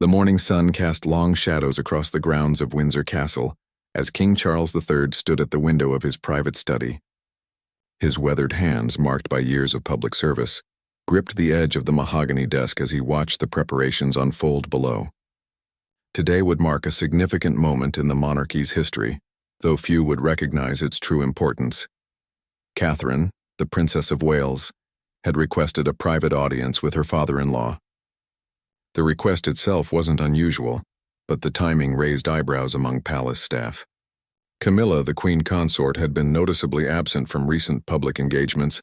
The morning sun cast long shadows across the grounds of Windsor Castle as King Charles III stood at the window of his private study. His weathered hands, marked by years of public service, gripped the edge of the mahogany desk as he watched the preparations unfold below. Today would mark a significant moment in the monarchy's history, though few would recognize its true importance. Catherine, the Princess of Wales, had requested a private audience with her father-in-law. The request itself wasn't unusual, but the timing raised eyebrows among palace staff. Camilla, the queen consort, had been noticeably absent from recent public engagements,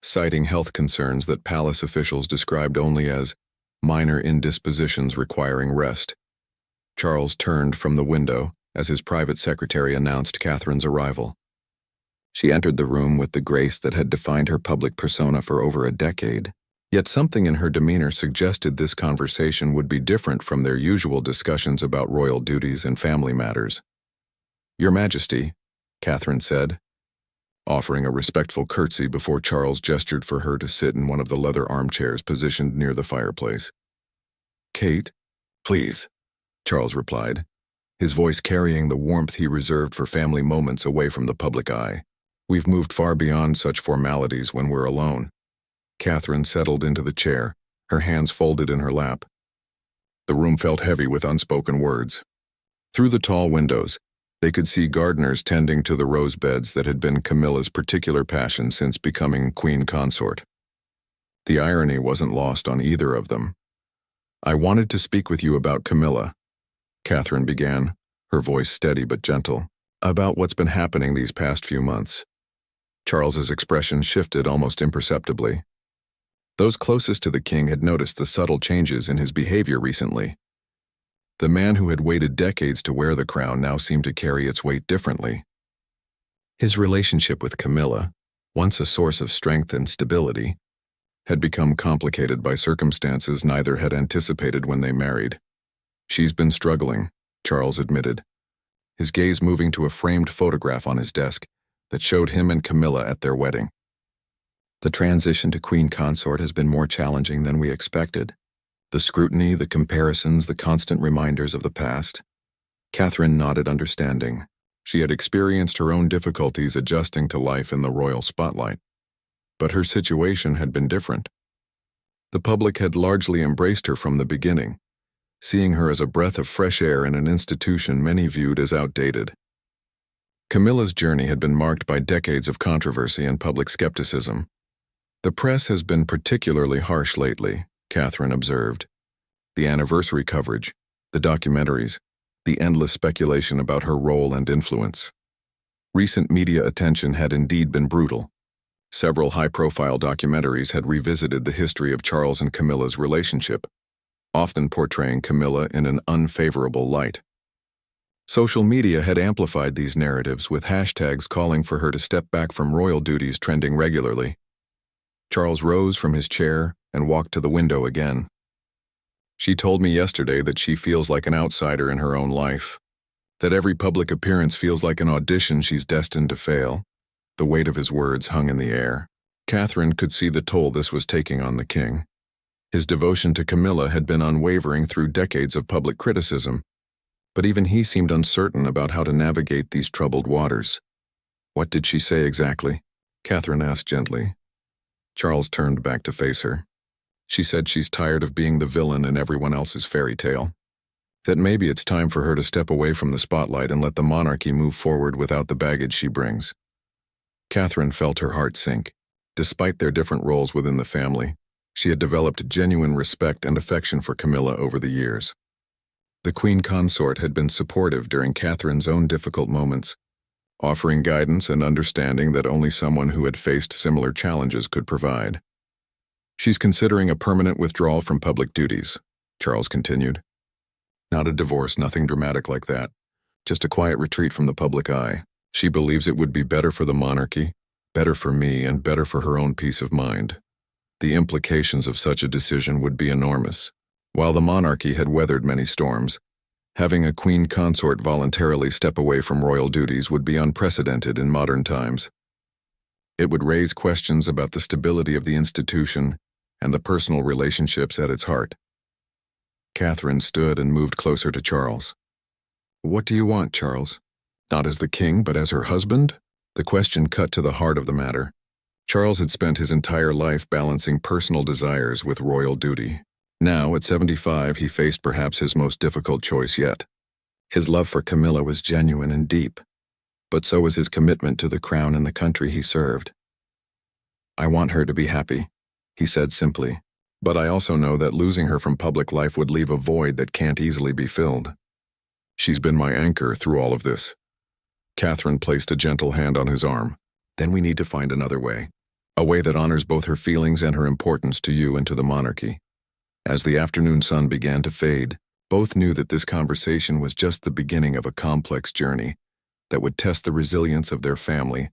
citing health concerns that palace officials described only as minor indispositions requiring rest. Charles turned from the window as his private secretary announced Catherine's arrival. She entered the room with the grace that had defined her public persona for over a decade. Yet something in her demeanor suggested this conversation would be different from their usual discussions about royal duties and family matters. "Your Majesty," Catherine said, offering a respectful curtsy before Charles gestured for her to sit in one of the leather armchairs positioned near the fireplace. "Kate, please," Charles replied, his voice carrying the warmth he reserved for family moments away from the public eye. "We've moved far beyond such formalities when we're alone." Catherine settled into the chair, her hands folded in her lap. The room felt heavy with unspoken words. Through the tall windows, they could see gardeners tending to the rose beds that had been Camilla's particular passion since becoming queen consort. The irony wasn't lost on either of them. "I wanted to speak with you about Camilla," Catherine began, her voice steady but gentle, "about what's been happening these past few months." Charles's expression shifted almost imperceptibly. Those closest to the king had noticed the subtle changes in his behavior recently. The man who had waited decades to wear the crown now seemed to carry its weight differently. His relationship with Camilla, once a source of strength and stability, had become complicated by circumstances neither had anticipated when they married. "She's been struggling," Charles admitted, his gaze moving to a framed photograph on his desk that showed him and Camilla at their wedding. "The transition to queen consort has been more challenging than we expected. The scrutiny, the comparisons, the constant reminders of the past." Catherine nodded understanding. She had experienced her own difficulties adjusting to life in the royal spotlight. But her situation had been different. The public had largely embraced her from the beginning, seeing her as a breath of fresh air in an institution many viewed as outdated. Camilla's journey had been marked by decades of controversy and public skepticism. "The press has been particularly harsh lately," Catherine observed. "The anniversary coverage, the documentaries, the endless speculation about her role and influence. Recent media attention had indeed been brutal. Several high-profile documentaries had revisited the history of Charles and Camilla's relationship, often portraying Camilla in an unfavorable light. Social media had amplified these narratives with hashtags calling for her to step back from royal duties trending regularly. Charles rose from his chair and walked to the window again. "She told me yesterday that she feels like an outsider in her own life, that every public appearance feels like an audition she's destined to fail." The weight of his words hung in the air. Catherine could see the toll this was taking on the king. His devotion to Camilla had been unwavering through decades of public criticism, but even he seemed uncertain about how to navigate these troubled waters. "What did she say exactly?" Catherine asked gently. Charles turned back to face her. "She said she's tired of being the villain in everyone else's fairy tale. That maybe it's time for her to step away from the spotlight and let the monarchy move forward without the baggage she brings." Catherine felt her heart sink. Despite their different roles within the family, she had developed genuine respect and affection for Camilla over the years. The queen consort had been supportive during Catherine's own difficult moments, offering guidance and understanding that only someone who had faced similar challenges could provide. "She's considering a permanent withdrawal from public duties," Charles continued. "Not a divorce, nothing dramatic like that. Just a quiet retreat from the public eye. She believes it would be better for the monarchy, better for me, and better for her own peace of mind. The implications of such a decision would be enormous. While the monarchy had weathered many storms, having a queen consort voluntarily step away from royal duties would be unprecedented in modern times. It would raise questions about the stability of the institution and the personal relationships at its heart." Catherine stood and moved closer to Charles. "What do you want, Charles? Not as the king, but as her husband?" The question cut to the heart of the matter. Charles had spent his entire life balancing personal desires with royal duty. Now, at 75, he faced perhaps his most difficult choice yet. His love for Camilla was genuine and deep, but so was his commitment to the crown and the country he served. "I want her to be happy," he said simply, "but I also know that losing her from public life would leave a void that can't easily be filled. She's been my anchor through all of this." Catherine placed a gentle hand on his arm. "Then we need to find another way. A way that honors both her feelings and her importance to you and to the monarchy." As the afternoon sun began to fade, both knew that this conversation was just the beginning of a complex journey that would test the resilience of their family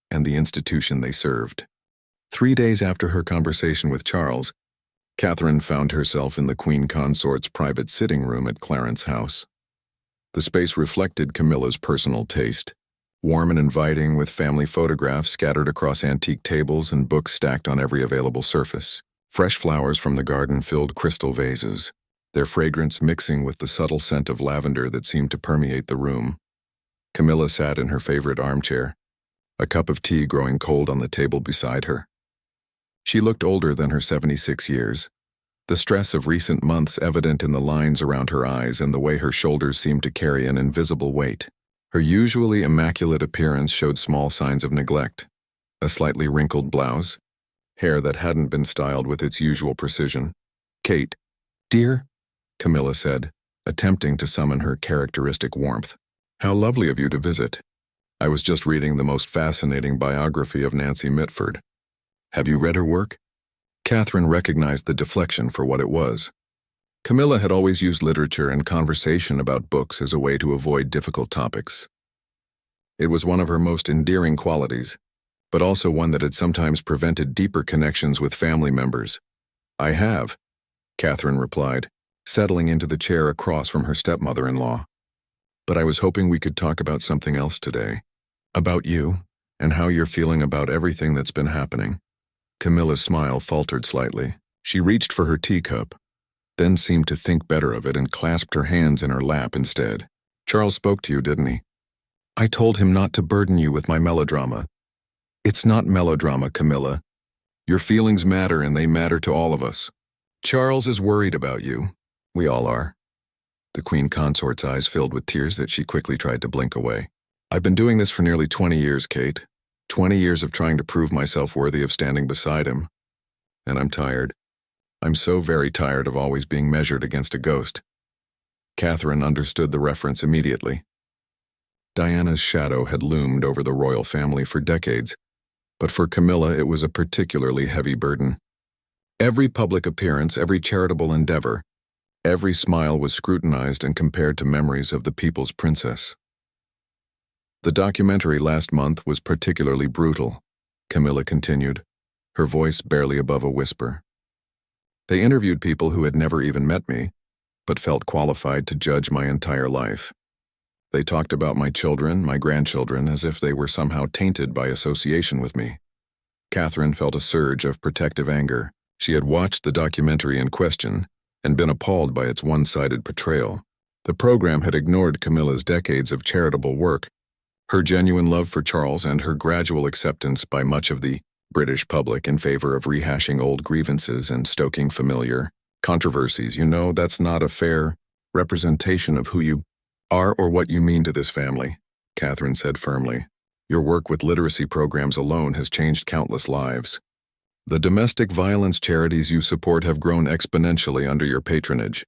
and the institution they served. 3 days after her conversation with Charles, Catherine found herself in the Queen Consort's private sitting room at Clarence's house. The space reflected Camilla's personal taste, warm and inviting with family photographs scattered across antique tables and books stacked on every available surface. Fresh flowers from the garden filled crystal vases, their fragrance mixing with the subtle scent of lavender that seemed to permeate the room. Camilla sat in her favorite armchair, a cup of tea growing cold on the table beside her. She looked older than her 76 years, the stress of recent months evident in the lines around her eyes and the way her shoulders seemed to carry an invisible weight. Her usually immaculate appearance showed small signs of neglect: a slightly wrinkled blouse, hair that hadn't been styled with its usual precision. "Kate, dear," Camilla said, attempting to summon her characteristic warmth. "How lovely of you to visit. I was just reading the most fascinating biography of Nancy Mitford. Have you read her work?" Catherine recognized the deflection for what it was. Camilla had always used literature and conversation about books as a way to avoid difficult topics. It was one of her most endearing qualities, but also one that had sometimes prevented deeper connections with family members. "I have," Catherine replied, settling into the chair across from her stepmother-in-law. "But I was hoping we could talk about something else today. About you, and how you're feeling about everything that's been happening." Camilla's smile faltered slightly. She reached for her teacup, then seemed to think better of it and clasped her hands in her lap instead. "Charles spoke to you, didn't he?" "I told him not to burden you with my melodrama." "It's not melodrama, Camilla. Your feelings matter and they matter to all of us. Charles is worried about you. We all are." The Queen Consort's eyes filled with tears that she quickly tried to blink away. "I've been doing this for nearly 20 years, Kate. 20 years of trying to prove myself worthy of standing beside him. And I'm tired. I'm so very tired of always being measured against a ghost." Catherine understood the reference immediately. Diana's shadow had loomed over the royal family for decades, but for Camilla it was a particularly heavy burden. Every public appearance, every charitable endeavor, every smile was scrutinized and compared to memories of the people's princess. "The documentary last month was particularly brutal," Camilla continued, her voice barely above a whisper. "They interviewed people who had never even met me, but felt qualified to judge my entire life. They talked about my children, my grandchildren, as if they were somehow tainted by association with me." Catherine felt a surge of protective anger. She had watched the documentary in question and been appalled by its one-sided portrayal. The program had ignored Camilla's decades of charitable work, her genuine love for Charles, and her gradual acceptance by much of the British public in favor of rehashing old grievances and stoking familiar controversies. "You know, that's not a fair representation of who you are or what you mean to this family," Catherine said firmly. "Your work with literacy programs alone has changed countless lives. The domestic violence charities you support have grown exponentially under your patronage."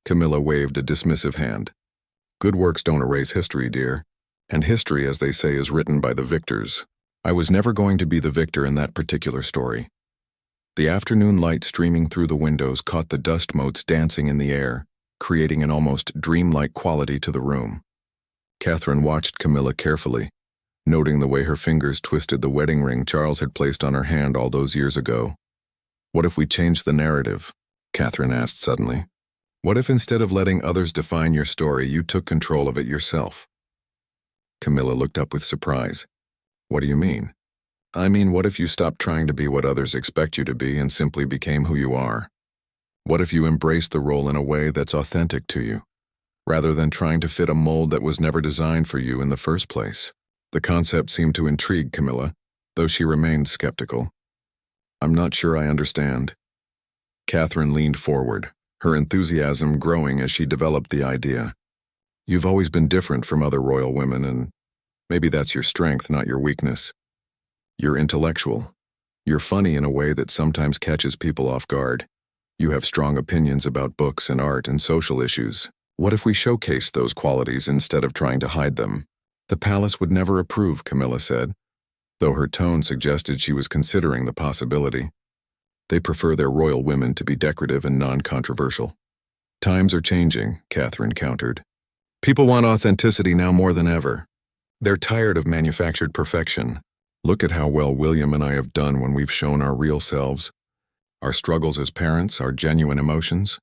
Camilla waved a dismissive hand. "Good works don't erase history, dear. And history, as they say, is written by the victors. I was never going to be the victor in that particular story." The afternoon light streaming through the windows caught the dust motes dancing in the air, creating an almost dreamlike quality to the room. Catherine watched Camilla carefully, noting the way her fingers twisted the wedding ring Charles had placed on her hand all those years ago. "What if we changed the narrative?" Catherine asked suddenly. "What if instead of letting others define your story, you took control of it yourself?" Camilla looked up with surprise. "What do you mean?" "I mean, what if you stopped trying to be what others expect you to be and simply became who you are?" What if you embrace the role in a way that's authentic to you, rather than trying to fit a mold that was never designed for you in the first place? The concept seemed to intrigue Camilla, though she remained skeptical. I'm not sure I understand. Catherine leaned forward, her enthusiasm growing as she developed the idea. You've always been different from other royal women, and maybe that's your strength, not your weakness. You're intellectual. You're funny in a way that sometimes catches people off guard. You have strong opinions about books and art and social issues. What if we showcase those qualities instead of trying to hide them? The palace would never approve, Camilla said, though her tone suggested she was considering the possibility. They prefer their royal women to be decorative and non-controversial. Times are changing, Catherine countered. People want authenticity now more than ever. They're tired of manufactured perfection. Look at how well William and I have done when we've shown our real selves, our struggles as parents, our genuine emotions.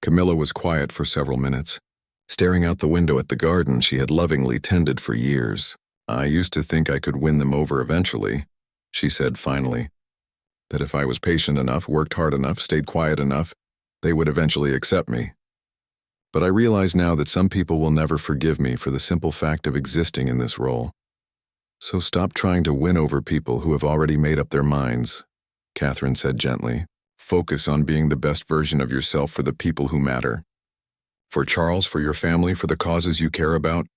Camilla was quiet for several minutes, staring out the window at the garden she had lovingly tended for years. I used to think I could win them over eventually, she said finally. That if I was patient enough, worked hard enough, stayed quiet enough, they would eventually accept me. But I realize now that some people will never forgive me for the simple fact of existing in this role. So stop trying to win over people who have already made up their minds, Catherine said gently. Focus on being the best version of yourself for the people who matter. For Charles, for your family, for the causes you care about.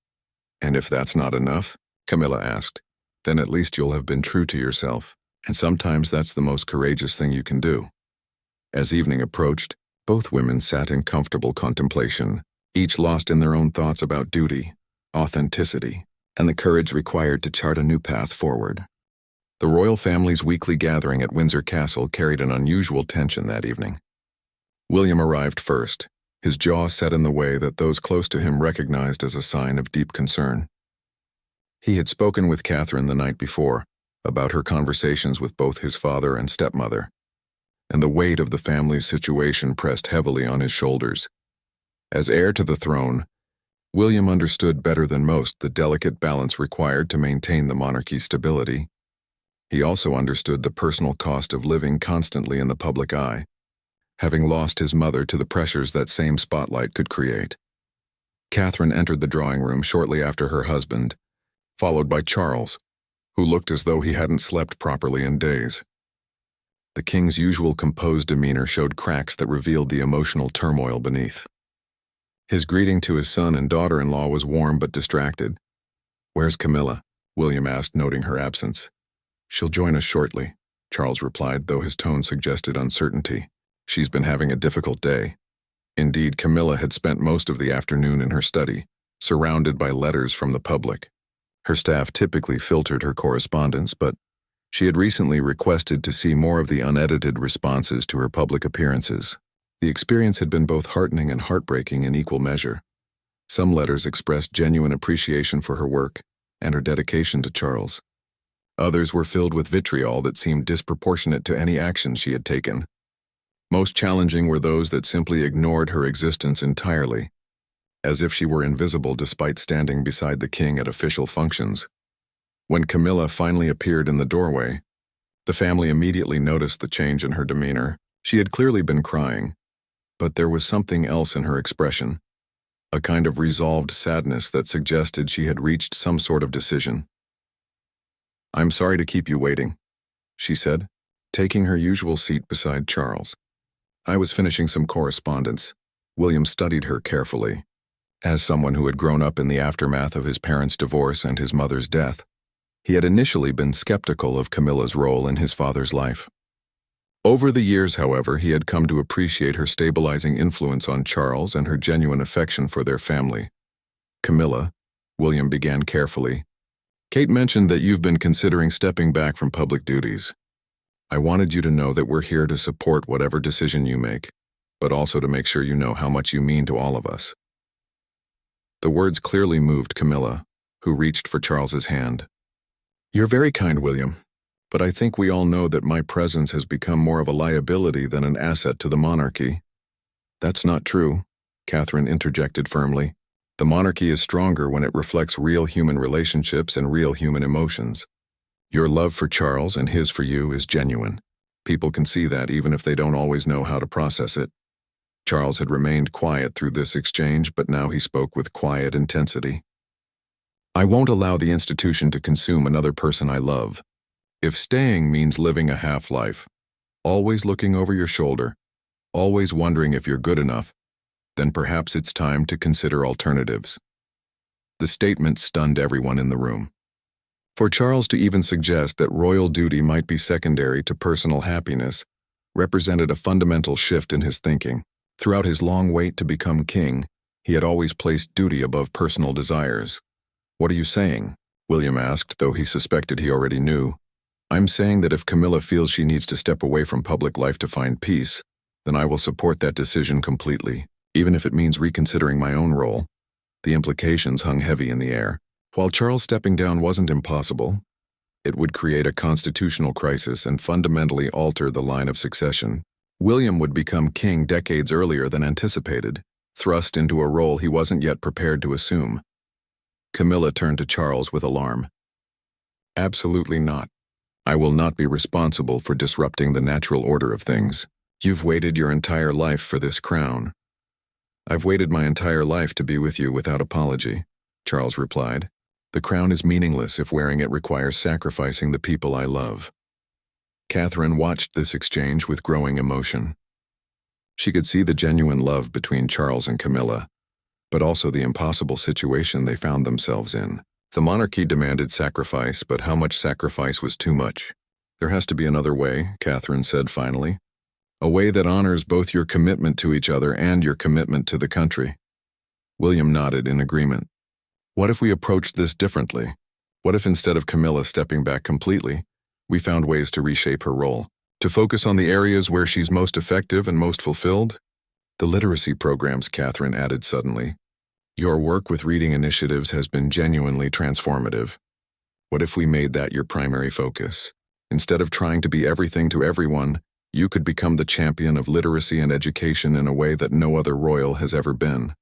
And if that's not enough, Camilla asked, then at least you'll have been true to yourself. And sometimes that's the most courageous thing you can do. As evening approached, both women sat in comfortable contemplation, each lost in their own thoughts about duty, authenticity, and the courage required to chart a new path forward. The royal family's weekly gathering at Windsor Castle carried an unusual tension that evening. William arrived first, his jaw set in the way that those close to him recognized as a sign of deep concern. He had spoken with Catherine the night before about her conversations with both his father and stepmother, and the weight of the family's situation pressed heavily on his shoulders. As heir to the throne, William understood better than most the delicate balance required to maintain the monarchy's stability. He also understood the personal cost of living constantly in the public eye, having lost his mother to the pressures that same spotlight could create. Catherine entered the drawing room shortly after her husband, followed by Charles, who looked as though he hadn't slept properly in days. The king's usual composed demeanor showed cracks that revealed the emotional turmoil beneath. His greeting to his son and daughter-in-law was warm but distracted. "Where's Camilla?" William asked, noting her absence. "She'll join us shortly," Charles replied, though his tone suggested uncertainty. "She's been having a difficult day." Indeed, Camilla had spent most of the afternoon in her study, surrounded by letters from the public. Her staff typically filtered her correspondence, but she had recently requested to see more of the unedited responses to her public appearances. The experience had been both heartening and heartbreaking in equal measure. Some letters expressed genuine appreciation for her work and her dedication to Charles. Others were filled with vitriol that seemed disproportionate to any action she had taken. Most challenging were those that simply ignored her existence entirely, as if she were invisible despite standing beside the king at official functions. When Camilla finally appeared in the doorway, the family immediately noticed the change in her demeanor. She had clearly been crying, but there was something else in her expression, a kind of resolved sadness that suggested she had reached some sort of decision. "I'm sorry to keep you waiting," she said, taking her usual seat beside Charles. "I was finishing some correspondence." William studied her carefully. As someone who had grown up in the aftermath of his parents' divorce and his mother's death, he had initially been skeptical of Camilla's role in his father's life. Over the years, however, he had come to appreciate her stabilizing influence on Charles and her genuine affection for their family. "Camilla," William began carefully, "Kate mentioned that you've been considering stepping back from public duties. I wanted you to know that we're here to support whatever decision you make, but also to make sure you know how much you mean to all of us." The words clearly moved Camilla, who reached for Charles's hand. "You're very kind, William, but I think we all know that my presence has become more of a liability than an asset to the monarchy." "That's not true," Catherine interjected firmly. "The monarchy is stronger when it reflects real human relationships and real human emotions. Your love for Charles and his for you is genuine. People can see that even if they don't always know how to process it." Charles had remained quiet through this exchange, but now he spoke with quiet intensity. I won't allow the institution to consume another person I love. If staying means living a half-life, always looking over your shoulder, always wondering if you're good enough, then perhaps it's time to consider alternatives. The statement stunned everyone in the room. For Charles to even suggest that royal duty might be secondary to personal happiness represented a fundamental shift in his thinking. Throughout his long wait to become king, he had always placed duty above personal desires. What are you saying? William asked, though he suspected he already knew. I'm saying that if Camilla feels she needs to step away from public life to find peace, then I will support that decision completely, even if it means reconsidering my own role. The implications hung heavy in the air. While Charles stepping down wasn't impossible, it would create a constitutional crisis and fundamentally alter the line of succession. William would become king decades earlier than anticipated, thrust into a role he wasn't yet prepared to assume. Camilla turned to Charles with alarm. Absolutely not. I will not be responsible for disrupting the natural order of things. You've waited your entire life for this crown. I've waited my entire life to be with you without apology, Charles replied. The crown is meaningless if wearing it requires sacrificing the people I love. Catherine watched this exchange with growing emotion. She could see the genuine love between Charles and Camilla, but also the impossible situation they found themselves in. The monarchy demanded sacrifice, but how much sacrifice was too much? There has to be another way, Catherine said finally. A way that honors both your commitment to each other and your commitment to the country. William nodded in agreement. What if we approached this differently? What if instead of Camilla stepping back completely, we found ways to reshape her role, to focus on the areas where she's most effective and most fulfilled? The literacy programs, Catherine added suddenly. Your work with reading initiatives has been genuinely transformative. What if we made that your primary focus? Instead of trying to be everything to everyone, you could become the champion of literacy and education in a way that no other royal has ever been.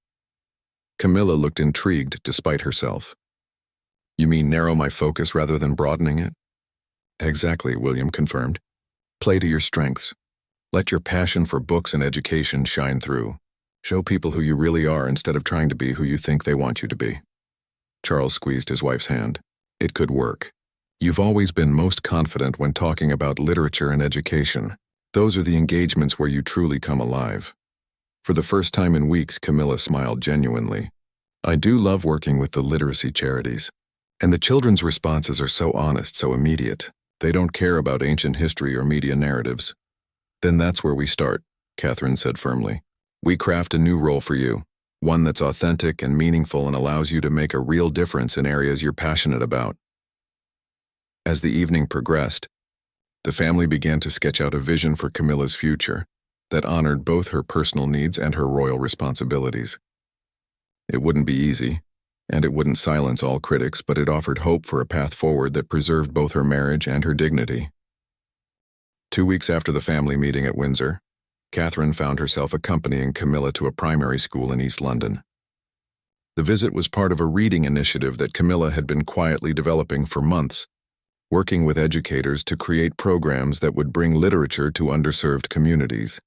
Camilla looked intrigued despite herself. You mean narrow my focus rather than broadening it? Exactly, William confirmed. Play to your strengths. Let your passion for books and education shine through. Show people who you really are instead of trying to be who you think they want you to be. Charles squeezed his wife's hand. It could work. You've always been most confident when talking about literature and education. Those are the engagements where you truly come alive. For the first time in weeks, Camilla smiled genuinely. I do love working with the literacy charities. And the children's responses are so honest, so immediate. They don't care about ancient history or media narratives. Then that's where we start, Catherine said firmly. We craft a new role for you, one that's authentic and meaningful and allows you to make a real difference in areas you're passionate about. As the evening progressed, the family began to sketch out a vision for Camilla's future that honored both her personal needs and her royal responsibilities. It wouldn't be easy, and it wouldn't silence all critics, but it offered hope for a path forward that preserved both her marriage and her dignity. 2 weeks after the family meeting at Windsor, Catherine found herself accompanying Camilla to a primary school in East London. The visit was part of a reading initiative that Camilla had been quietly developing for months, working with educators to create programs that would bring literature to underserved communities.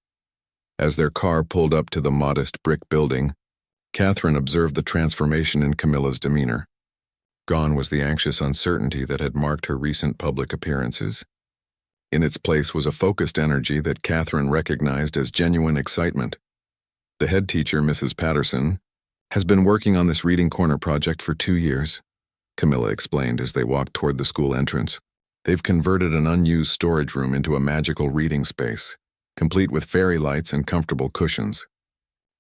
As their car pulled up to the modest brick building, Catherine observed the transformation in Camilla's demeanor. Gone was the anxious uncertainty that had marked her recent public appearances. In its place was a focused energy that Catherine recognized as genuine excitement. The head teacher, Mrs. Patterson, has been working on this reading corner project for 2 years, Camilla explained as they walked toward the school entrance. They've converted an unused storage room into a magical reading space, complete with fairy lights and comfortable cushions.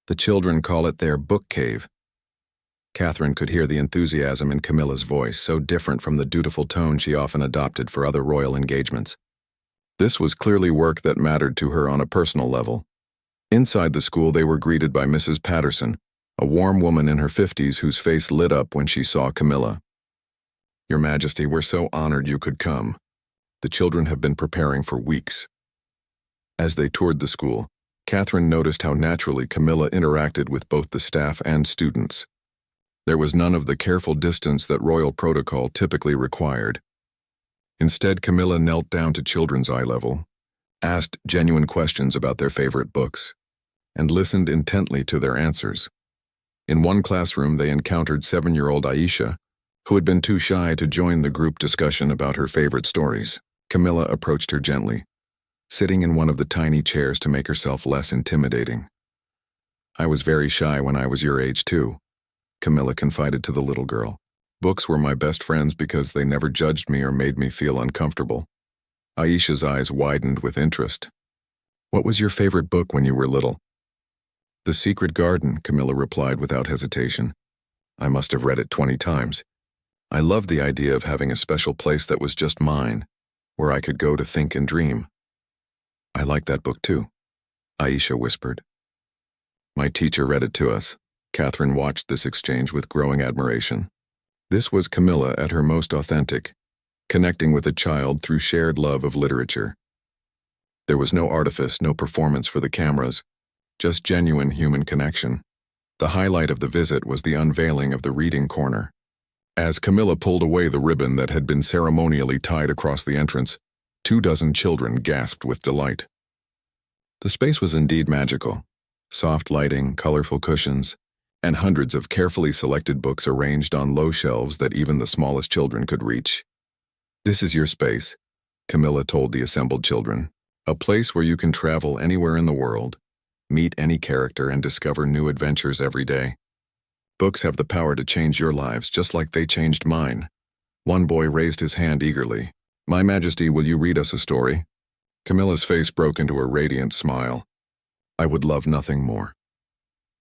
The children call it their book cave. Catherine could hear the enthusiasm in Camilla's voice, so different from the dutiful tone she often adopted for other royal engagements. This was clearly work that mattered to her on a personal level. Inside the school, they were greeted by Mrs. Patterson, a warm woman in her 50s whose face lit up when she saw Camilla. Your Majesty, we're so honored you could come. The children have been preparing for weeks. As they toured the school, Catherine noticed how naturally Camilla interacted with both the staff and students. There was none of the careful distance that royal protocol typically required. Instead, Camilla knelt down to children's eye level, asked genuine questions about their favorite books, and listened intently to their answers. In one classroom, they encountered 7-year-old Aisha, who had been too shy to join the group discussion about her favorite stories. Camilla approached her gently, sitting in one of the tiny chairs to make herself less intimidating. "I was very shy when I was your age too," Camilla confided to the little girl. "Books were my best friends because they never judged me or made me feel uncomfortable." Aisha's eyes widened with interest. "What was your favorite book when you were little?" "The Secret Garden," Camilla replied without hesitation. "I must have read it 20 times. I loved the idea of having a special place that was just mine, where I could go to think and dream." "I like that book too," Aisha whispered. "My teacher read it to us." Catherine watched this exchange with growing admiration. This was Camilla at her most authentic, connecting with a child through shared love of literature. There was no artifice, no performance for the cameras, just genuine human connection. The highlight of the visit was the unveiling of the reading corner. As Camilla pulled away the ribbon that had been ceremonially tied across the entrance, 24 children gasped with delight. The space was indeed magical. Soft lighting, colorful cushions, and hundreds of carefully selected books arranged on low shelves that even the smallest children could reach. "This is your space," Camilla told the assembled children. "A place where you can travel anywhere in the world, meet any character, and discover new adventures every day. Books have the power to change your lives just like they changed mine." One boy raised his hand eagerly. "My Majesty, will you read us a story?" Camilla's face broke into a radiant smile. "I would love nothing more."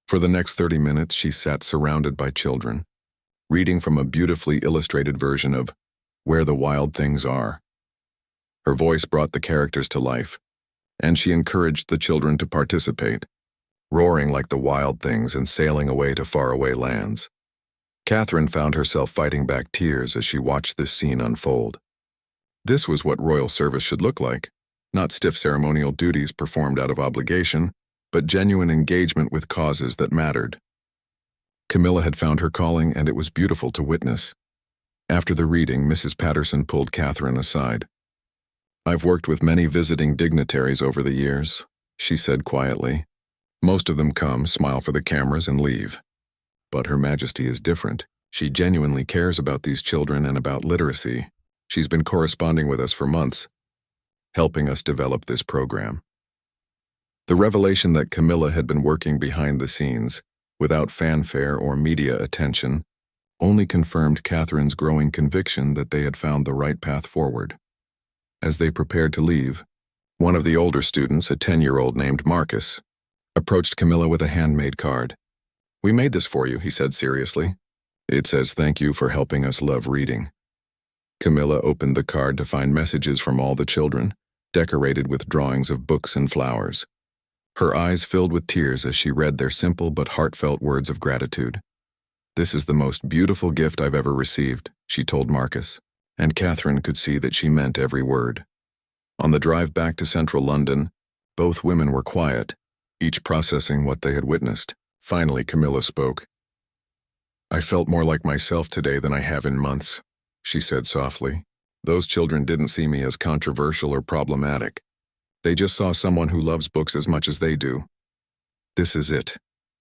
For the next 30 minutes, she sat surrounded by children, reading from a beautifully illustrated version of Where the Wild Things Are. Her voice brought the characters to life, and she encouraged the children to participate, roaring like the wild things and sailing away to faraway lands. Catherine found herself fighting back tears as she watched this scene unfold. This was what royal service should look like, not stiff ceremonial duties performed out of obligation, but genuine engagement with causes that mattered. Camilla had found her calling, and it was beautiful to witness. After the reading, Mrs. Patterson pulled Catherine aside. "I've worked with many visiting dignitaries over the years," she said quietly. "Most of them come, smile for the cameras, and leave. But Her Majesty is different. She genuinely cares about these children and about literacy. She's been corresponding with us for months, helping us develop this program." The revelation that Camilla had been working behind the scenes, without fanfare or media attention, only confirmed Catherine's growing conviction that they had found the right path forward. As they prepared to leave, one of the older students, a 10-year-old named Marcus, approached Camilla with a handmade card. "We made this for you," he said seriously. "It says thank you for helping us love reading." Camilla opened the card to find messages from all the children, decorated with drawings of books and flowers. Her eyes filled with tears as she read their simple but heartfelt words of gratitude. "This is the most beautiful gift I've ever received," she told Marcus, and Catherine could see that she meant every word. On the drive back to central London, both women were quiet, each processing what they had witnessed. Finally, Camilla spoke. "I felt more like myself today than I have in months," she said softly. "Those children didn't see me as controversial or problematic. They just saw someone who loves books as much as they do." "This is it,"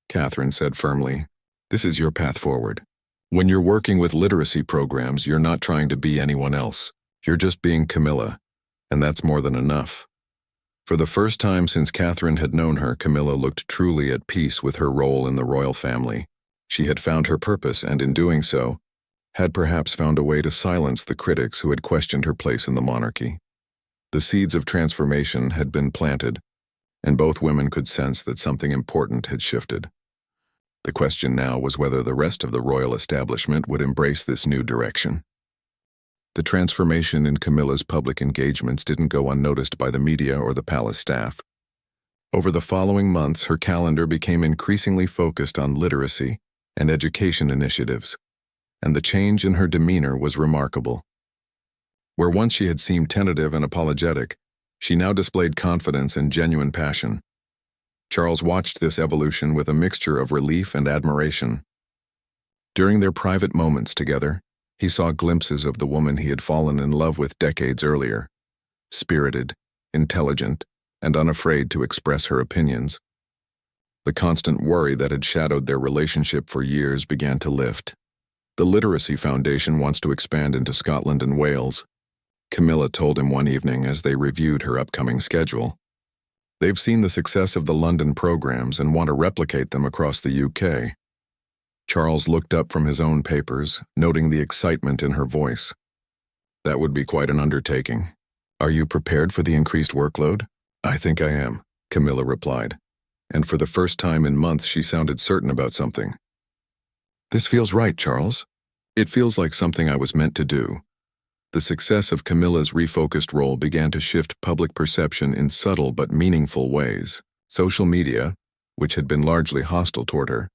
Catherine said firmly. "This is your path forward. When you're working with literacy programs, you're not trying to be anyone else. You're just being Camilla, and that's more than enough." For the first time since Catherine had known her, Camilla looked truly at peace with her role in the royal family. She had found her purpose, and in doing so, had perhaps found a way to silence the critics who had questioned her place in the monarchy. The seeds of transformation had been planted, and both women could sense that something important had shifted. The question now was whether the rest of the royal establishment would embrace this new direction. The transformation in Camilla's public engagements didn't go unnoticed by the media or the palace staff. Over the following months, her calendar became increasingly focused on literacy and education initiatives, and the change in her demeanor was remarkable. Where once she had seemed tentative and apologetic, she now displayed confidence and genuine passion. Charles watched this evolution with a mixture of relief and admiration. During their private moments together, he saw glimpses of the woman he had fallen in love with decades earlier, spirited, intelligent, and unafraid to express her opinions. The constant worry that had shadowed their relationship for years began to lift. The Literacy Foundation wants to expand into Scotland and Wales, Camilla told him one evening as they reviewed her upcoming schedule. They've seen the success of the London programs and want to replicate them across the UK. Charles looked up from his own papers, noting the excitement in her voice. That would be quite an undertaking. Are you prepared for the increased workload? I think I am, Camilla replied, and for the first time in months she sounded certain about something. This feels right, Charles. It feels like something I was meant to do. The success of Camilla's refocused role began to shift public perception in subtle but meaningful ways. Social media, which had been largely hostile toward her,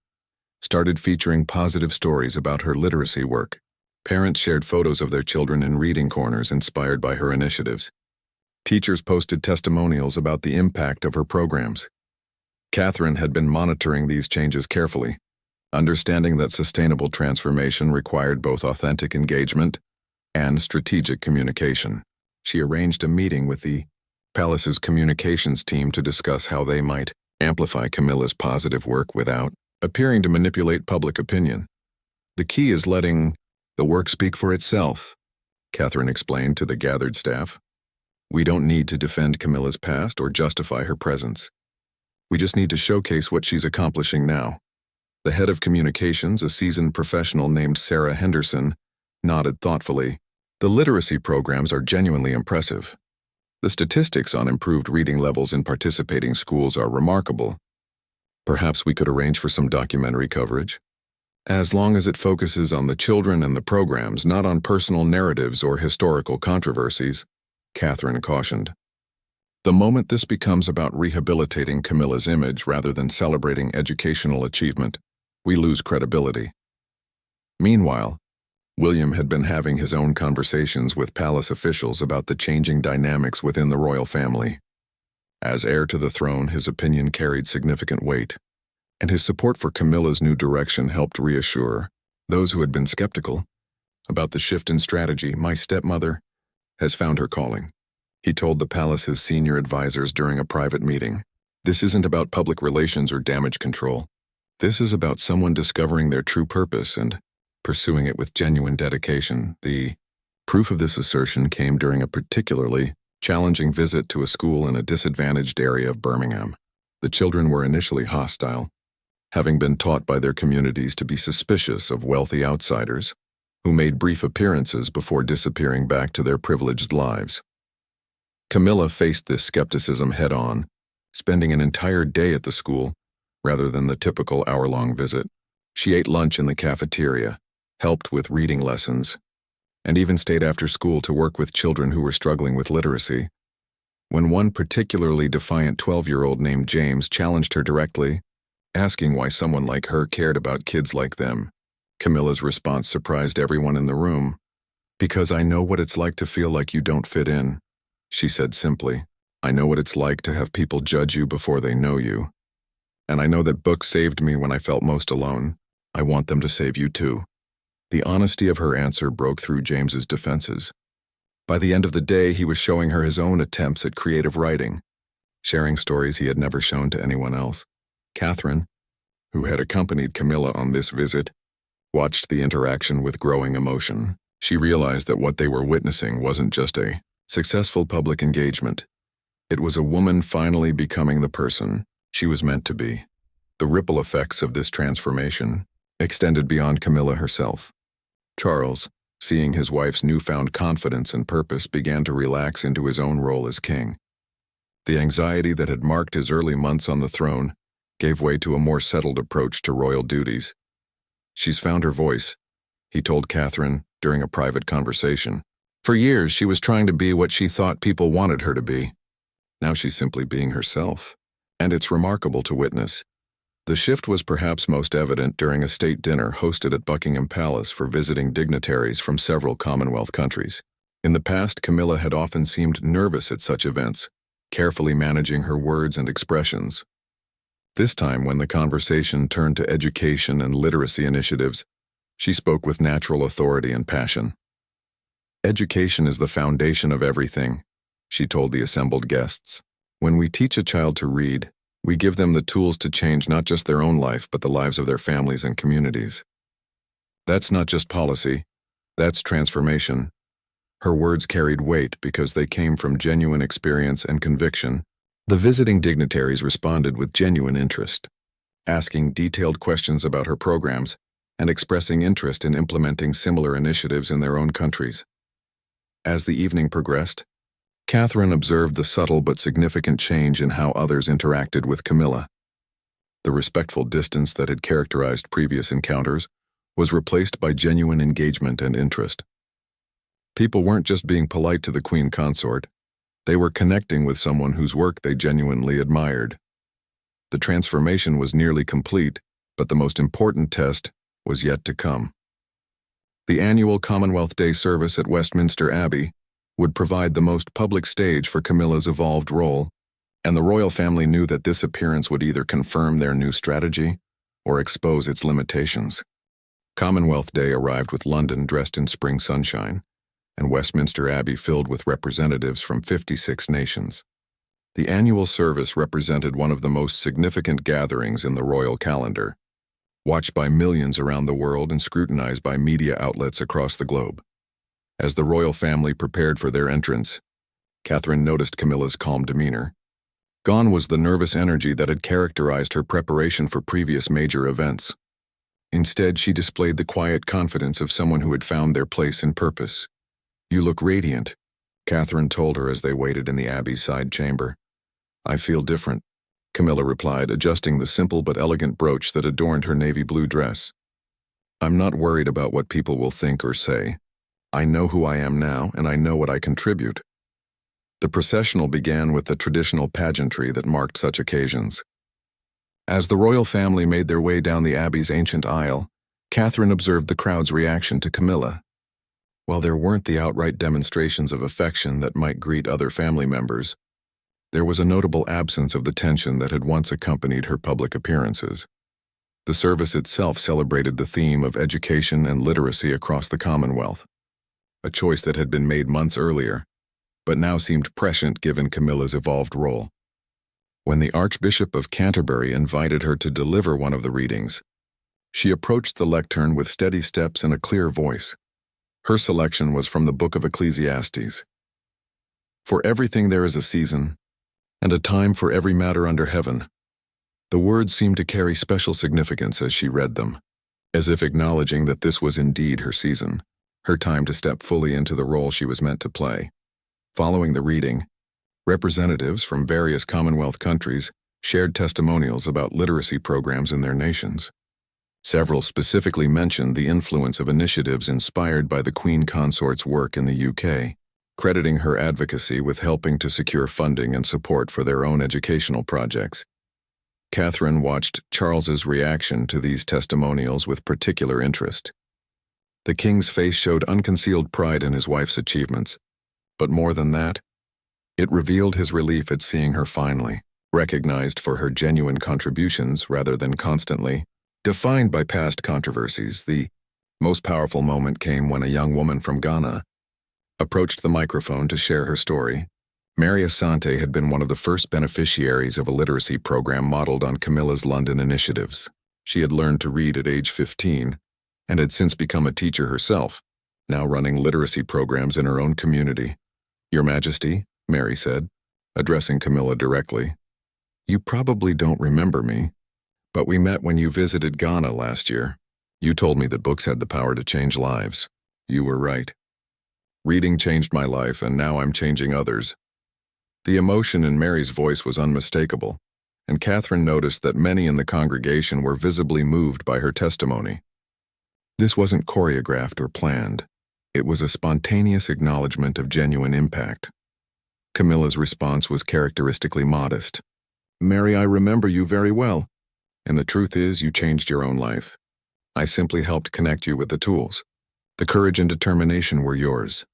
started featuring positive stories about her literacy work. Parents shared photos of their children in reading corners inspired by her initiatives. Teachers posted testimonials about the impact of her programs. Catherine had been monitoring these changes carefully, understanding that sustainable transformation required both authentic engagement and strategic communication. She arranged a meeting with the palace's communications team to discuss how they might amplify Camilla's positive work without appearing to manipulate public opinion. The key is letting the work speak for itself, Catherine explained to the gathered staff. We don't need to defend Camilla's past or justify her presence. We just need to showcase what she's accomplishing now. The head of communications, a seasoned professional named Sarah Henderson, nodded thoughtfully. The literacy programs are genuinely impressive. The statistics on improved reading levels in participating schools are remarkable. Perhaps we could arrange for some documentary coverage? As long as it focuses on the children and the programs, not on personal narratives or historical controversies, Catherine cautioned. The moment this becomes about rehabilitating Camilla's image rather than celebrating educational achievement, we lose credibility. Meanwhile, William had been having his own conversations with palace officials about the changing dynamics within the royal family. As heir to the throne, his opinion carried significant weight, and his support for Camilla's new direction helped reassure those who had been skeptical about the shift in strategy. My stepmother has found her calling, he told the palace's senior advisors during a private meeting. This isn't about public relations or damage control. This is about someone discovering their true purpose and pursuing it with genuine dedication. The proof of this assertion came during a particularly challenging visit to a school in a disadvantaged area of Birmingham. The children were initially hostile, having been taught by their communities to be suspicious of wealthy outsiders who made brief appearances before disappearing back to their privileged lives. Camilla faced this skepticism head-on, spending an entire day at the school rather than the typical hour-long visit. She ate lunch in the cafeteria, helped with reading lessons, and even stayed after school to work with children who were struggling with literacy. When one particularly defiant 12-year-old named James challenged her directly, asking why someone like her cared about kids like them, Camilla's response surprised everyone in the room. Because I know what it's like to feel like you don't fit in, she said simply. I know what it's like to have people judge you before they know you. And I know that books saved me when I felt most alone. I want them to save you too. The honesty of her answer broke through James's defenses. By the end of the day, he was showing her his own attempts at creative writing, sharing stories he had never shown to anyone else. Catherine, who had accompanied Camilla on this visit, watched the interaction with growing emotion. She realized that what they were witnessing wasn't just a successful public engagement. It was a woman finally becoming the person she was meant to be. The ripple effects of this transformation extended beyond Camilla herself. Charles, seeing his wife's newfound confidence and purpose, began to relax into his own role as king. The anxiety that had marked his early months on the throne gave way to a more settled approach to royal duties. She's found her voice, he told Catherine during a private conversation. For years, she was trying to be what she thought people wanted her to be. Now she's simply being herself, and it's remarkable to witness. The shift was perhaps most evident during a state dinner hosted at Buckingham Palace for visiting dignitaries from several Commonwealth countries. In the past, Camilla had often seemed nervous at such events, carefully managing her words and expressions. This time, when the conversation turned to education and literacy initiatives, she spoke with natural authority and passion. Education is the foundation of everything, she told the assembled guests. When we teach a child to read, We give them the tools to change not just their own life, but the lives of their families and communities. That's not just policy, that's transformation. Her words carried weight because they came from genuine experience and conviction. The visiting dignitaries responded with genuine interest, asking detailed questions about her programs and expressing interest in implementing similar initiatives in their own countries. As the evening progressed, Catherine observed the subtle but significant change in how others interacted with Camilla. The respectful distance that had characterized previous encounters was replaced by genuine engagement and interest. People weren't just being polite to the queen consort, they were connecting with someone whose work they genuinely admired. The transformation was nearly complete, but the most important test was yet to come. The annual Commonwealth Day service at Westminster Abbey would provide the most public stage for Camilla's evolved role, and the royal family knew that this appearance would either confirm their new strategy or expose its limitations. Commonwealth Day arrived with London dressed in spring sunshine, and Westminster Abbey filled with representatives from 56 nations. The annual service represented one of the most significant gatherings in the royal calendar, watched by millions around the world and scrutinized by media outlets across the globe. As the royal family prepared for their entrance, Catherine noticed Camilla's calm demeanor. Gone was the nervous energy that had characterized her preparation for previous major events. Instead, she displayed the quiet confidence of someone who had found their place and purpose. "You look radiant," Catherine told her as they waited in the Abbey's side chamber. "I feel different," Camilla replied, adjusting the simple but elegant brooch that adorned her navy blue dress. "I'm not worried about what people will think or say. I know who I am now, and I know what I contribute." The processional began with the traditional pageantry that marked such occasions. As the royal family made their way down the Abbey's ancient aisle, Catherine observed the crowd's reaction to Camilla. While there weren't the outright demonstrations of affection that might greet other family members, there was a notable absence of the tension that had once accompanied her public appearances. The service itself celebrated the theme of education and literacy across the Commonwealth, a choice that had been made months earlier, but now seemed prescient given Camilla's evolved role. When the Archbishop of Canterbury invited her to deliver one of the readings, she approached the lectern with steady steps and a clear voice. Her selection was from the Book of Ecclesiastes. "For everything there is a season, and a time for every matter under heaven." The words seemed to carry special significance as she read them, as if acknowledging that this was indeed her season, her time to step fully into the role she was meant to play. Following the reading, representatives from various Commonwealth countries shared testimonials about literacy programs in their nations. Several specifically mentioned the influence of initiatives inspired by the Queen Consort's work in the UK, crediting her advocacy with helping to secure funding and support for their own educational projects. Catherine watched Charles's reaction to these testimonials with particular interest. The king's face showed unconcealed pride in his wife's achievements, but more than that, it revealed his relief at seeing her finally recognized for her genuine contributions rather than constantly defined by past controversies. The most powerful moment came when a young woman from Ghana approached the microphone to share her story. Mary Asante had been one of the first beneficiaries of a literacy program modeled on Camilla's London initiatives. She had learned to read at age 15 and had since become a teacher herself, now running literacy programs in her own community. "Your Majesty," Mary said, addressing Camilla directly, "you probably don't remember me, but we met when you visited Ghana last year. You told me that books had the power to change lives. You were right. Reading changed my life, and now I'm changing others." The emotion in Mary's voice was unmistakable, and Catherine noticed that many in the congregation were visibly moved by her testimony. This wasn't choreographed or planned. It was a spontaneous acknowledgement of genuine impact. Camilla's response was characteristically modest. "Mary, I remember you very well. And the truth is, you changed your own life. I simply helped connect you with the tools. The courage and determination were yours."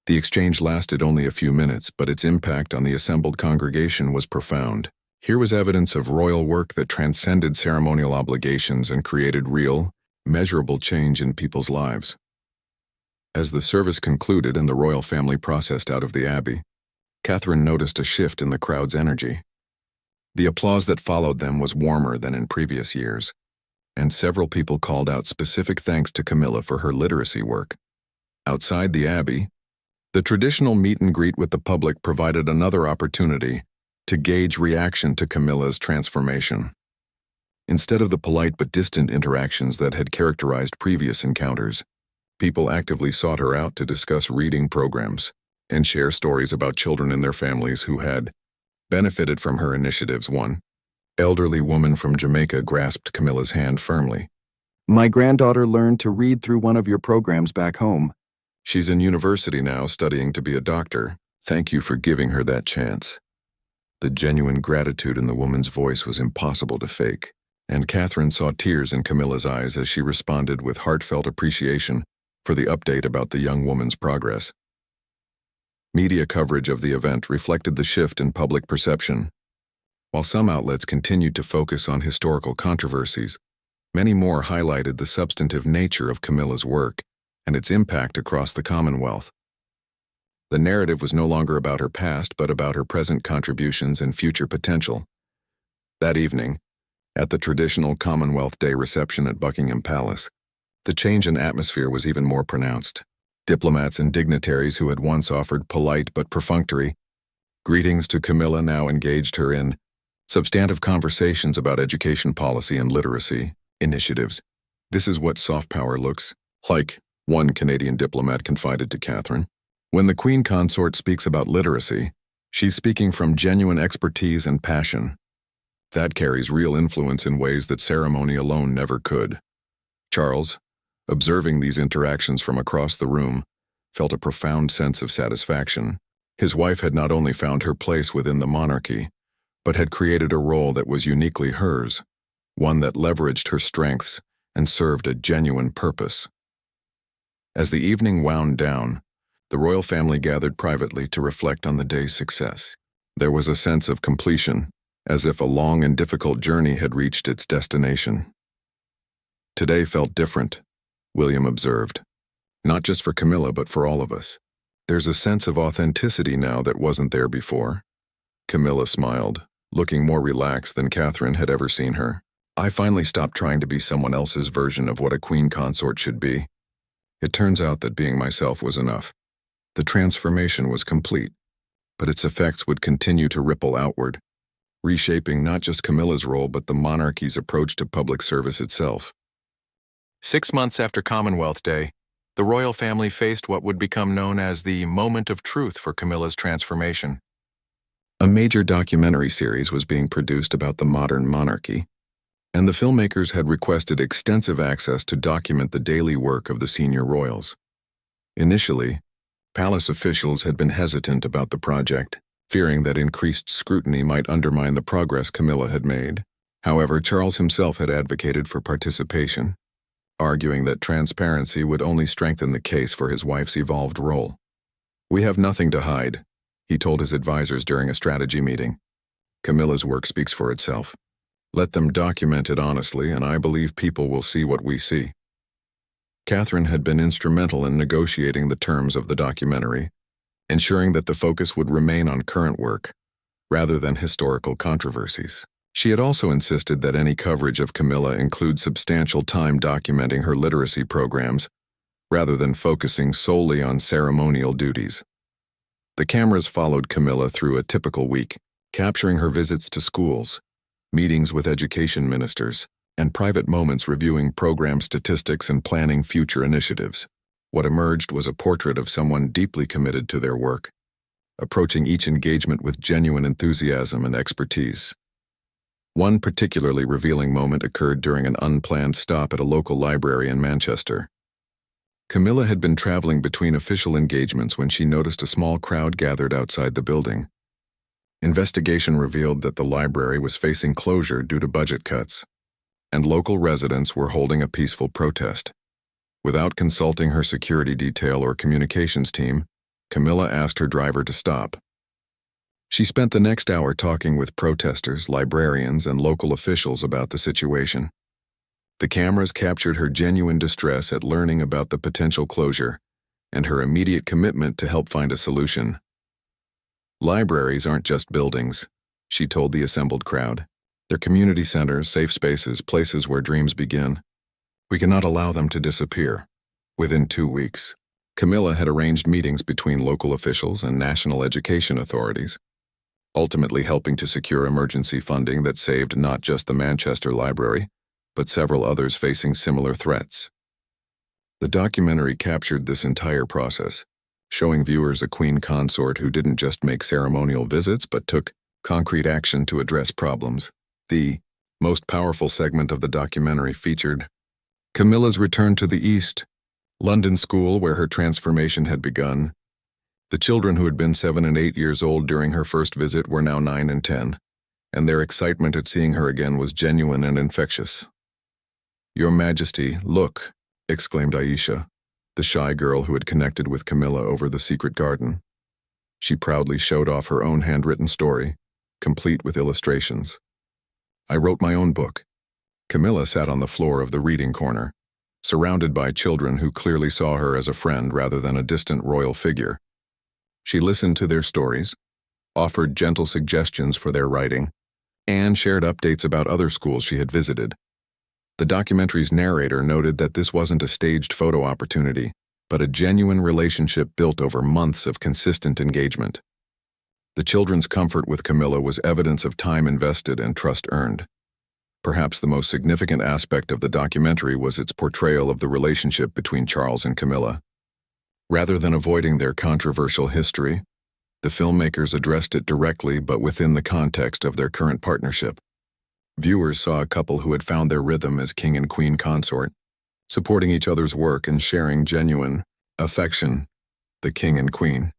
The exchange lasted only a few minutes, but its impact on the assembled congregation was profound. Here was evidence of royal work that transcended ceremonial obligations and created real, measurable change in people's lives. As the service concluded and the royal family processed out of the Abbey, Catherine noticed a shift in the crowd's energy. The applause that followed them was warmer than in previous years, and several people called out specific thanks to Camilla for her literacy work. Outside the Abbey, the traditional meet and greet with the public provided another opportunity to gauge reaction to Camilla's transformation. Instead of the polite but distant interactions that had characterized previous encounters, people actively sought her out to discuss reading programs and share stories about children in their families who had benefited from her initiatives. One elderly woman from Jamaica grasped Camilla's hand firmly. My granddaughter learned to read through one of your programs back home. She's in university now, studying to be a doctor. Thank you for giving her that chance. The genuine gratitude in the woman's voice was impossible to fake, and Catherine saw tears in Camilla's eyes as she responded with heartfelt appreciation for the update about the young woman's progress. Media coverage of the event reflected the shift in public perception. While some outlets continued to focus on historical controversies, many more highlighted the substantive nature of Camilla's work and its impact across the Commonwealth. The narrative was no longer about her past, but about her present contributions and future potential. That evening, at the traditional Commonwealth Day reception at Buckingham Palace, the change in atmosphere was even more pronounced. Diplomats and dignitaries who had once offered polite but perfunctory greetings to Camilla now engaged her in substantive conversations about education policy and literacy initiatives. This is what soft power looks like, one Canadian diplomat confided to Catherine. When the Queen Consort speaks about literacy, she's speaking from genuine expertise and passion. That carries real influence in ways that ceremony alone never could. Charles, observing these interactions from across the room, felt a profound sense of satisfaction. His wife had not only found her place within the monarchy, but had created a role that was uniquely hers, one that leveraged her strengths and served a genuine purpose. As the evening wound down, the royal family gathered privately to reflect on the day's success. There was a sense of completion, as if a long and difficult journey had reached its destination. Today felt different, William observed. Not just for Camilla, but for all of us. There's a sense of authenticity now that wasn't there before. Camilla smiled, looking more relaxed than Catherine had ever seen her. I finally stopped trying to be someone else's version of what a queen consort should be. It turns out that being myself was enough. The transformation was complete, but its effects would continue to ripple outward, reshaping not just Camilla's role but the monarchy's approach to public service itself. 6 months after Commonwealth Day, the royal family faced what would become known as the moment of truth for Camilla's transformation. A major documentary series was being produced about the modern monarchy, and the filmmakers had requested extensive access to document the daily work of the senior royals. Initially, palace officials had been hesitant about the project, fearing that increased scrutiny might undermine the progress Camilla had made. However, Charles himself had advocated for participation, arguing that transparency would only strengthen the case for his wife's evolved role. We have nothing to hide, he told his advisors during a strategy meeting. Camilla's work speaks for itself. Let them document it honestly, and I believe people will see what we see. Catherine had been instrumental in negotiating the terms of the documentary, ensuring that the focus would remain on current work, rather than historical controversies. She had also insisted that any coverage of Camilla include substantial time documenting her literacy programs, rather than focusing solely on ceremonial duties. The cameras followed Camilla through a typical week, capturing her visits to schools, meetings with education ministers, and private moments reviewing program statistics and planning future initiatives. What emerged was a portrait of someone deeply committed to their work, approaching each engagement with genuine enthusiasm and expertise. One particularly revealing moment occurred during an unplanned stop at a local library in Manchester. Camilla had been traveling between official engagements when she noticed a small crowd gathered outside the building. Investigation revealed that the library was facing closure due to budget cuts, and local residents were holding a peaceful protest. Without consulting her security detail or communications team, Camilla asked her driver to stop. She spent the next hour talking with protesters, librarians, and local officials about the situation. The cameras captured her genuine distress at learning about the potential closure and her immediate commitment to help find a solution. Libraries aren't just buildings, she told the assembled crowd. They're community centers, safe spaces, places where dreams begin. We cannot allow them to disappear. Within 2 weeks, Camilla had arranged meetings between local officials and national education authorities, ultimately helping to secure emergency funding that saved not just the Manchester Library, but several others facing similar threats. The documentary captured this entire process, showing viewers a queen consort who didn't just make ceremonial visits but took concrete action to address problems. The most powerful segment of the documentary featured Camilla's return to the East, London school where her transformation had begun. The children who had been 7 and 8 years old during her first visit were now 9 and 10, and their excitement at seeing her again was genuine and infectious. "Your Majesty, look," exclaimed Aisha, the shy girl who had connected with Camilla over the secret garden. She proudly showed off her own handwritten story, complete with illustrations. "I wrote my own book." Camilla sat on the floor of the reading corner, surrounded by children who clearly saw her as a friend rather than a distant royal figure. She listened to their stories, offered gentle suggestions for their writing, and shared updates about other schools she had visited. The documentary's narrator noted that this wasn't a staged photo opportunity, but a genuine relationship built over months of consistent engagement. The children's comfort with Camilla was evidence of time invested and trust earned. Perhaps the most significant aspect of the documentary was its portrayal of the relationship between Charles and Camilla. Rather than avoiding their controversial history, the filmmakers addressed it directly but within the context of their current partnership. Viewers saw a couple who had found their rhythm as king and queen consort, supporting each other's work and sharing genuine affection. The king and queen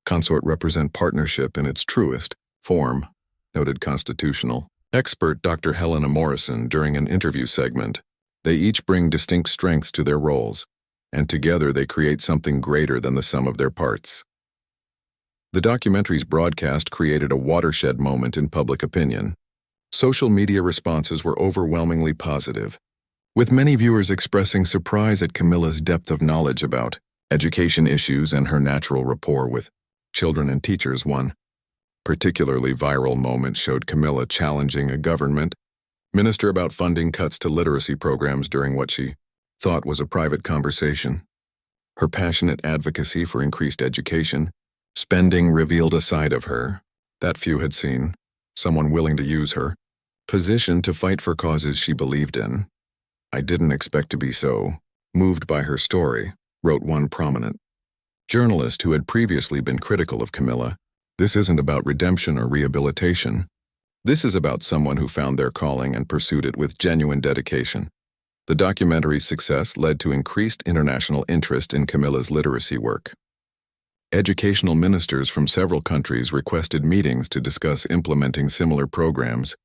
consort represent partnership in its truest form, noted constitutional expert Dr. Helena Morrison during an interview segment. They each bring distinct strengths to their roles, and together they create something greater than the sum of their parts. The documentary's broadcast created a watershed moment in public opinion. Social media responses were overwhelmingly positive, with many viewers expressing surprise at Camilla's depth of knowledge about education issues and her natural rapport with children and teachers. One particularly viral moment showed Camilla challenging a government minister about funding cuts to literacy programs during what she thought was a private conversation. Her passionate advocacy for increased education spending revealed a side of her that few had seen, someone willing to use her position to fight for causes she believed in. "I didn't expect to be so moved by her story," wrote one prominent journalist who had previously been critical of Camilla. "This isn't about redemption or rehabilitation. This is about someone who found their calling and pursued it with genuine dedication." The documentary's success led to increased international interest in Camilla's literacy work. Educational ministers from several countries requested meetings to discuss implementing similar programs,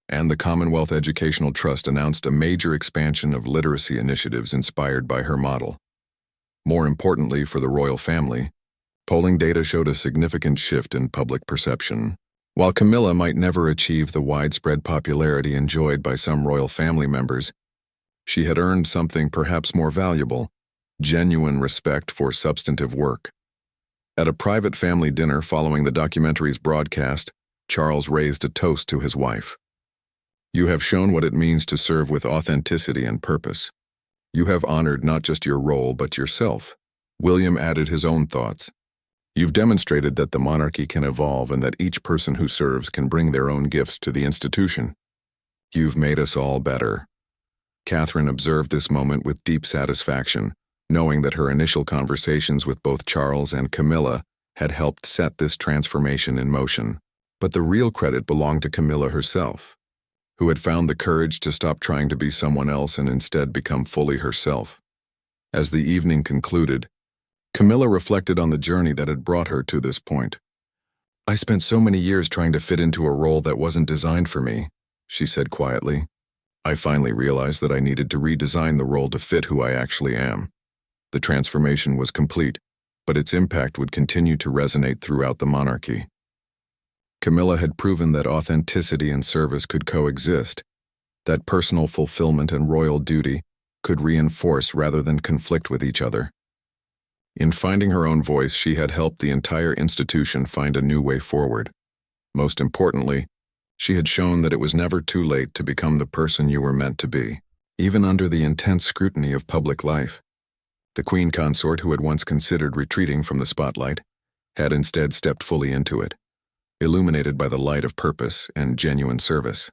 and the Commonwealth Educational Trust announced a major expansion of literacy initiatives inspired by her model. More importantly for the royal family, polling data showed a significant shift in public perception. While Camilla might never achieve the widespread popularity enjoyed by some royal family members, she had earned something perhaps more valuable: genuine respect for substantive work. At a private family dinner following the documentary's broadcast, Charles raised a toast to his wife. "You have shown what it means to serve with authenticity and purpose. You have honored not just your role but yourself." William added his own thoughts. "You've demonstrated that the monarchy can evolve and that each person who serves can bring their own gifts to the institution. You've made us all better." Catherine observed this moment with deep satisfaction, knowing that her initial conversations with both Charles and Camilla had helped set this transformation in motion. But the real credit belonged to Camilla herself, who had found the courage to stop trying to be someone else and instead become fully herself. As the evening concluded, Camilla reflected on the journey that had brought her to this point. "I spent so many years trying to fit into a role that wasn't designed for me," she said quietly. "I finally realized that I needed to redesign the role to fit who I actually am." The transformation was complete, but its impact would continue to resonate throughout the monarchy. Camilla had proven that authenticity and service could coexist, that personal fulfillment and royal duty could reinforce rather than conflict with each other. In finding her own voice, she had helped the entire institution find a new way forward. Most importantly, she had shown that it was never too late to become the person you were meant to be, even under the intense scrutiny of public life. The queen consort who had once considered retreating from the spotlight had instead stepped fully into it, illuminated by the light of purpose and genuine service.